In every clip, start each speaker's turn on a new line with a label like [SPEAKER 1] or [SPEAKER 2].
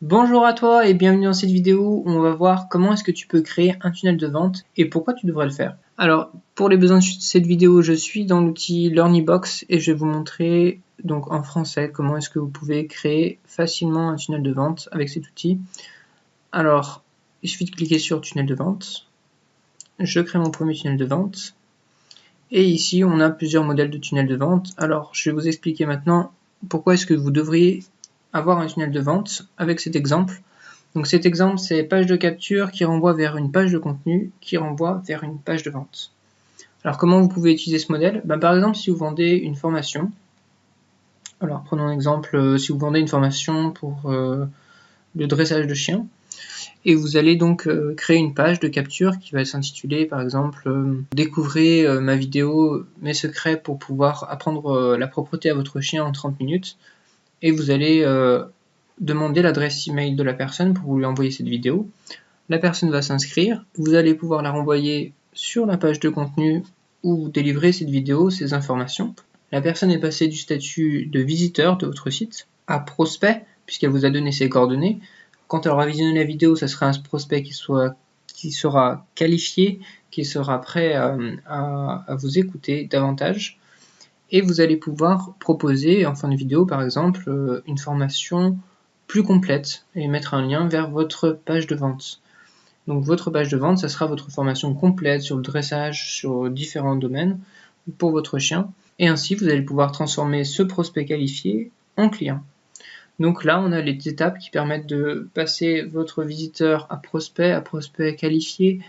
[SPEAKER 1] Bonjour à toi et bienvenue dans cette vidéo où on va voir comment est-ce que tu peux créer un tunnel de vente et pourquoi tu devrais le faire. Alors pour les besoins de cette vidéo, je suis dans l'outil LearnyBox et je vais vous montrer donc en français comment est-ce que vous pouvez créer facilement un tunnel de vente avec cet outil. Alors il suffit de cliquer sur tunnel de vente, je crée mon premier tunnel de vente et ici on a plusieurs modèles de tunnel de vente. Alors je vais vous expliquer maintenant pourquoi est-ce que vous devriez avoir un tunnel de vente avec cet exemple. Donc cet exemple, c'est page de capture qui renvoie vers une page de contenu qui renvoie vers une page de vente. Alors comment vous pouvez utiliser ce modèle? Par exemple, si vous vendez une formation, alors prenons un exemple, si vous vendez une formation pour le dressage de chiens, et vous allez donc créer une page de capture qui va s'intituler par exemple découvrez ma vidéo mes secrets pour pouvoir apprendre la propreté à votre chien en 30 minutes, et vous allez demander l'adresse email de la personne pour lui envoyer cette vidéo. La personne va s'inscrire, vous allez pouvoir la renvoyer sur la page de contenu où vous délivrez cette vidéo, ces informations. La personne est passée du statut de visiteur de votre site à prospect, puisqu'elle vous a donné ses coordonnées. Quand elle aura visionné la vidéo, ça sera un prospect qui sera qualifié, qui sera prêt à vous écouter davantage. Et vous allez pouvoir proposer en fin de vidéo, par exemple, une formation plus complète et mettre un lien vers votre page de vente. Donc votre page de vente, ça sera votre formation complète sur le dressage, sur différents domaines pour votre chien. Et ainsi, vous allez pouvoir transformer ce prospect qualifié en client. Donc là, on a les étapes qui permettent de passer votre visiteur à prospect qualifié,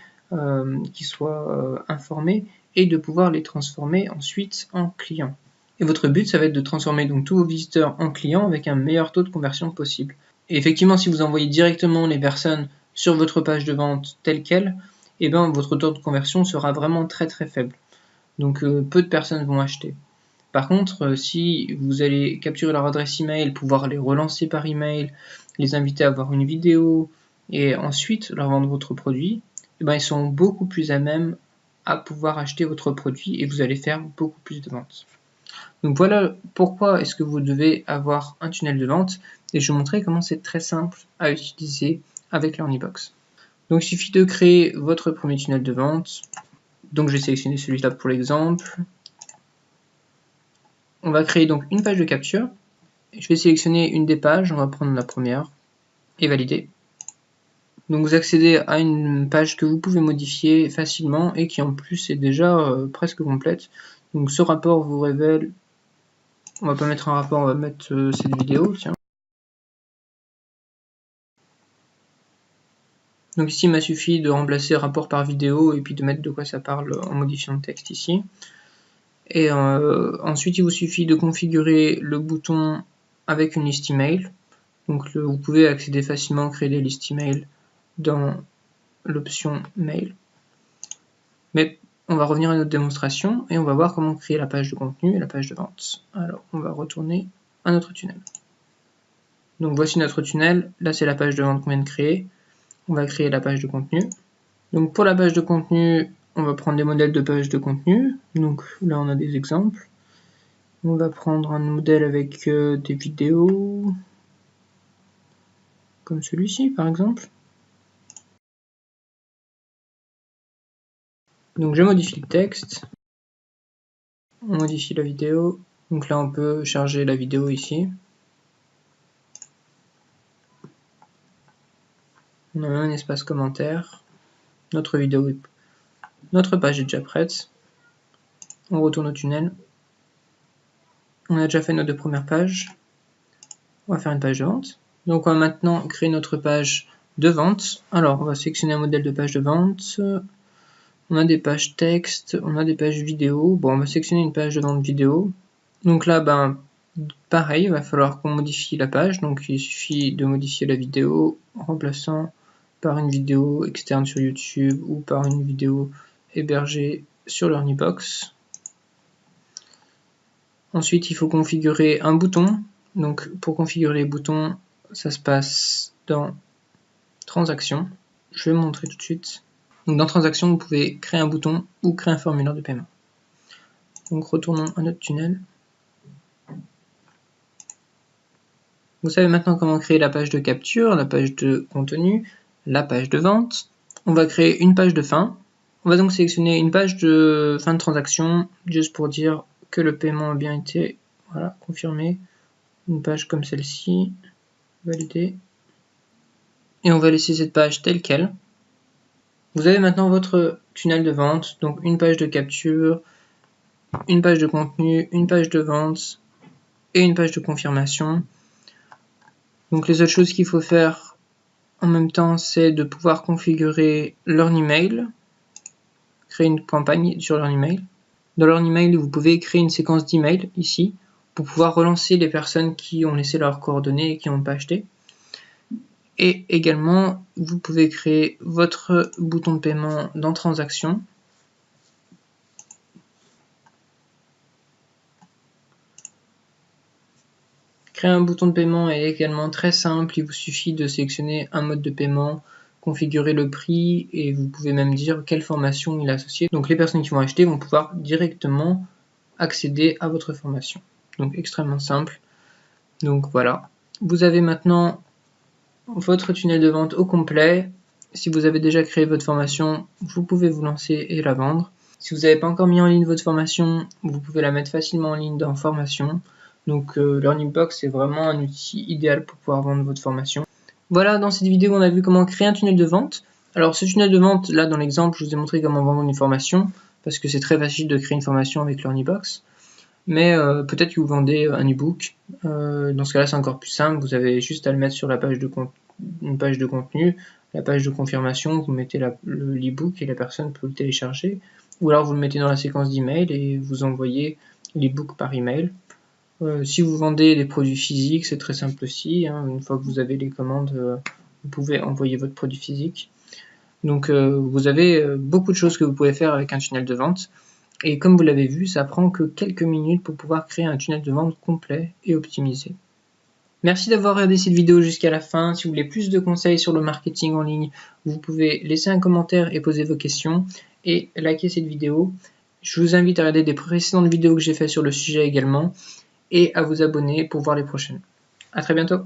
[SPEAKER 1] qui soit informé, et de pouvoir les transformer ensuite en clients. Et votre but, ça va être de transformer donc tous vos visiteurs en clients avec un meilleur taux de conversion possible. Et effectivement, si vous envoyez directement les personnes sur votre page de vente telle quelle, votre taux de conversion sera vraiment très très faible. Donc peu de personnes vont acheter. Par contre, si vous allez capturer leur adresse email, pouvoir les relancer par email, les inviter à voir une vidéo et ensuite leur vendre votre produit, ils sont beaucoup plus à même à pouvoir acheter votre produit et vous allez faire beaucoup plus de ventes. Donc voilà pourquoi est-ce que vous devez avoir un tunnel de vente, et je vais vous montrer comment c'est très simple à utiliser avec LearnyBox. Donc il suffit de créer votre premier tunnel de vente. Donc je vais sélectionner celui-là pour l'exemple. On va créer donc une page de capture. Je vais sélectionner une des pages, on va prendre la première et valider. Donc vous accédez à une page que vous pouvez modifier facilement et qui en plus est déjà presque complète. Donc ce rapport vous révèle, on va pas mettre un rapport, on va mettre cette vidéo, tiens. Donc ici il m'a suffi de remplacer rapport par vidéo et puis de mettre de quoi ça parle en modifiant le texte ici. Et ensuite il vous suffit de configurer le bouton avec une liste email. Donc vous pouvez accéder facilement, créer des listes email dans l'option mail. Mais on va revenir à notre démonstration et on va voir comment créer la page de contenu et la page de vente. Alors on va retourner à notre tunnel. Donc voici notre tunnel, là c'est la page de vente qu'on vient de créer. On va créer la page de contenu. Donc pour la page de contenu, on va prendre des modèles de page de contenu. Donc là on a des exemples. On va prendre un modèle avec des vidéos, comme celui-ci par exemple. Donc je modifie le texte, on modifie la vidéo. Donc là on peut charger la vidéo ici. On a un espace commentaire. Notre vidéo, notre page est déjà prête. On retourne au tunnel. On a déjà fait nos deux premières pages. On va faire une page de vente. Donc on va maintenant créer notre page de vente. Alors on va sélectionner un modèle de page de vente. On a des pages texte, on a des pages vidéo. Bon, on va sélectionner une page de vente vidéo. Donc là, pareil, il va falloir qu'on modifie la page. Donc il suffit de modifier la vidéo en remplaçant par une vidéo externe sur YouTube ou par une vidéo hébergée sur LearnyBox. Ensuite, il faut configurer un bouton. Donc pour configurer les boutons, ça se passe dans Transactions. Je vais vous montrer tout de suite. Donc dans Transactions, vous pouvez créer un bouton ou créer un formulaire de paiement. Donc retournons à notre tunnel. Vous savez maintenant comment créer la page de capture, la page de contenu, la page de vente. On va créer une page de fin. On va donc sélectionner une page de fin de transaction, juste pour dire que le paiement a bien été confirmé. Une page comme celle-ci, valider. Et on va laisser cette page telle quelle. Vous avez maintenant votre tunnel de vente, donc une page de capture, une page de contenu, une page de vente et une page de confirmation. Donc les autres choses qu'il faut faire en même temps, c'est de pouvoir configurer leur email, créer une campagne sur leur email. Dans leur email, vous pouvez créer une séquence d'email ici pour pouvoir relancer les personnes qui ont laissé leurs coordonnées et qui n'ont pas acheté. Et également, vous pouvez créer votre bouton de paiement dans Transactions. Créer un bouton de paiement est également très simple. Il vous suffit de sélectionner un mode de paiement, configurer le prix et vous pouvez même dire quelle formation il est associé. Donc les personnes qui vont acheter vont pouvoir directement accéder à votre formation. Donc extrêmement simple. Donc voilà. Vous avez maintenant votre tunnel de vente au complet. Si vous avez déjà créé votre formation, vous pouvez vous lancer et la vendre. Si vous n'avez pas encore mis en ligne votre formation, vous pouvez la mettre facilement en ligne dans formation. Donc LearningBox est vraiment un outil idéal pour pouvoir vendre votre formation. Voilà, dans cette vidéo, on a vu comment créer un tunnel de vente. Alors ce tunnel de vente, là dans l'exemple, je vous ai montré comment vendre une formation, parce que c'est très facile de créer une formation avec LearningBox. Mais peut-être que vous vendez un e-book. Dans ce cas-là, c'est encore plus simple. Vous avez juste à le mettre sur la page de une page de contenu, la page de confirmation, vous mettez l'e-book et la personne peut le télécharger. Ou alors vous le mettez dans la séquence d'email et vous envoyez l'e-book par email. Si vous vendez des produits physiques, c'est très simple aussi. Une fois que vous avez les commandes, vous pouvez envoyer votre produit physique. Donc vous avez beaucoup de choses que vous pouvez faire avec un tunnel de vente. Et comme vous l'avez vu, ça prend que quelques minutes pour pouvoir créer un tunnel de vente complet et optimisé. Merci d'avoir regardé cette vidéo jusqu'à la fin. Si vous voulez plus de conseils sur le marketing en ligne, vous pouvez laisser un commentaire et poser vos questions et liker cette vidéo. Je vous invite à regarder des précédentes vidéos que j'ai faites sur le sujet également et à vous abonner pour voir les prochaines. À très bientôt.